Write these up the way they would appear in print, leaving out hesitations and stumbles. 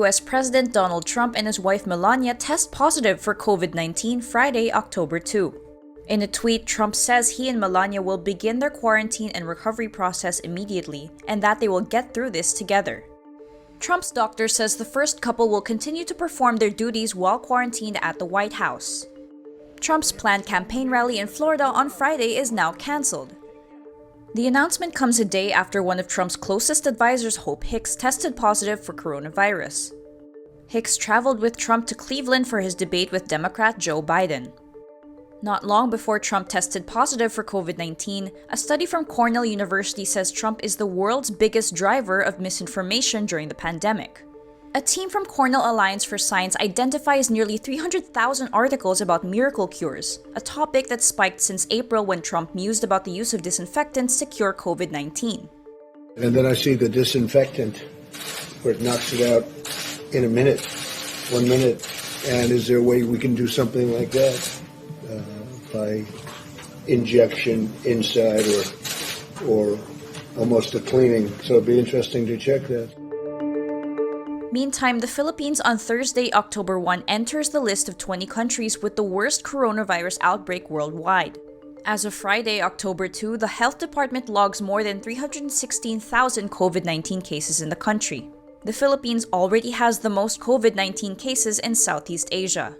US President Donald Trump and his wife Melania test positive for COVID-19 Friday, October 2. In a tweet, Trump says he and Melania will begin their quarantine and recovery process immediately, and that they will get through this together. Trump's doctor says the first couple will continue to perform their duties while quarantined at the White House. Trump's planned campaign rally in Florida on Friday is now canceled. The announcement comes a day after one of Trump's closest advisors, Hope Hicks, tested positive for coronavirus. Hicks traveled with Trump to Cleveland for his debate with Democrat Joe Biden. Not long before Trump tested positive for COVID-19, a study from Cornell University says Trump is the world's biggest driver of misinformation during the pandemic. A team from Cornell Alliance for Science identifies nearly 300,000 articles about miracle cures, a topic that spiked since April when Trump mused about the use of disinfectants to cure COVID-19. And then I see the disinfectant where it knocks it out in a minute, 1 minute. And is there a way we can do something like that? By injection inside or almost a cleaning. So it'd be interesting to check that. Meantime, the Philippines on Thursday, October 1, enters the list of 20 countries with the worst coronavirus outbreak worldwide. As of Friday, October 2, the health department logs more than 316,000 COVID-19 cases in the country. The Philippines already has the most COVID-19 cases in Southeast Asia.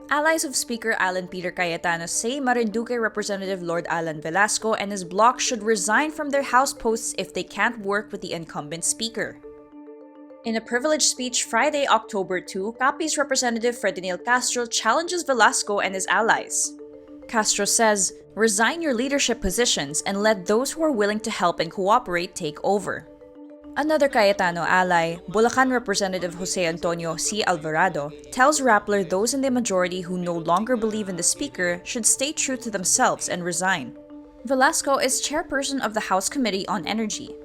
Allies of Speaker Alan Peter Cayetano say Marinduque Representative Lord Allan Velasco and his bloc should resign from their House posts if they can't work with the incumbent Speaker. In a privileged speech Friday, October 2, Capi's Representative Fredinil Castro challenges Velasco and his allies. Castro says, "Resign your leadership positions and let those who are willing to help and cooperate take over." Another Cayetano ally, Bulacan Representative Jose Antonio C. Alvarado, tells Rappler those in the majority who no longer believe in the Speaker should stay true to themselves and resign. Velasco is chairperson of the House Committee on Energy.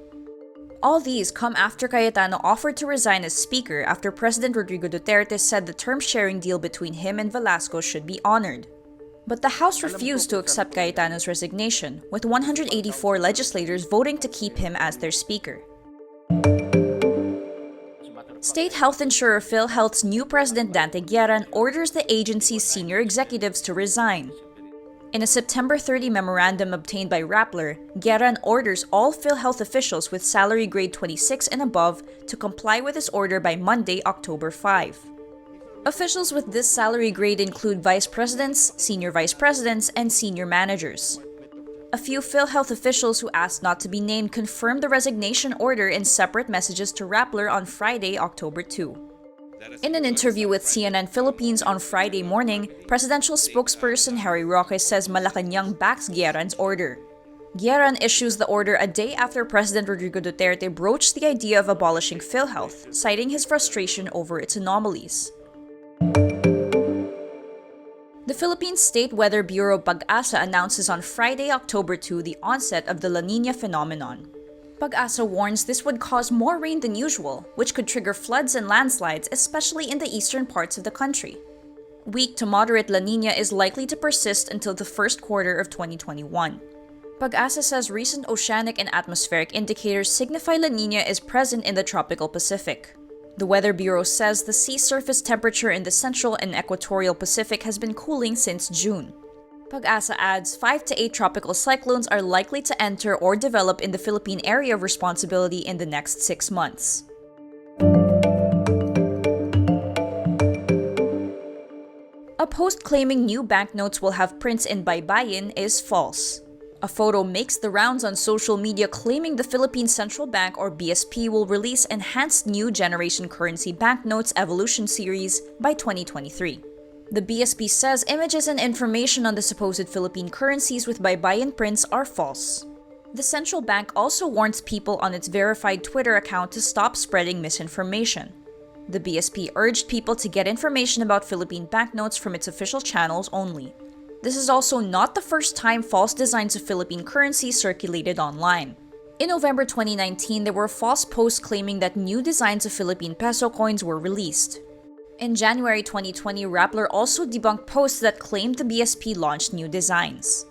All these come after Cayetano offered to resign as Speaker after President Rodrigo Duterte said the term-sharing deal between him and Velasco should be honored. But the House refused to accept Cayetano's resignation, with 184 legislators voting to keep him as their Speaker. State health insurer PhilHealth's new president Dante Gierran orders the agency's senior executives to resign. In a September 30 memorandum obtained by Rappler, Gierran orders all PhilHealth officials with salary grade 26 and above to comply with his order by Monday, October 5. Officials with this salary grade include vice presidents, senior vice presidents, and senior managers. A few PhilHealth officials who asked not to be named confirmed the resignation order in separate messages to Rappler on Friday, October 2. In an interview with CNN Philippines on Friday morning, presidential spokesperson Harry Roque says Malacanang backs Gierran's order. Gierran issues the order a day after President Rodrigo Duterte broached the idea of abolishing PhilHealth, citing his frustration over its anomalies. The Philippine State Weather Bureau PAGASA announces on Friday, October 2, the onset of the La Niña phenomenon. PAGASA warns this would cause more rain than usual, which could trigger floods and landslides, especially in the eastern parts of the country. Weak to moderate La Niña is likely to persist until the first quarter of 2021. PAGASA says recent oceanic and atmospheric indicators signify La Niña is present in the tropical Pacific. The Weather Bureau says the sea surface temperature in the central and equatorial Pacific has been cooling since June. PAGASA adds 5 to 8 tropical cyclones are likely to enter or develop in the Philippine area of responsibility in the next 6 months. A post claiming new banknotes will have prints in baybayin is false. A photo makes the rounds on social media claiming the Philippine Central Bank or BSP will release enhanced new generation currency banknotes evolution series by 2023. The BSP says images and information on the supposed Philippine currencies with baybayin prints are false. The central bank also warns people on its verified Twitter account to stop spreading misinformation. The BSP urged people to get information about Philippine banknotes from its official channels only. This is also not the first time false designs of Philippine currency circulated online. In November 2019, there were false posts claiming that new designs of Philippine peso coins were released. In January 2020, Rappler also debunked posts that claimed the BSP launched new designs.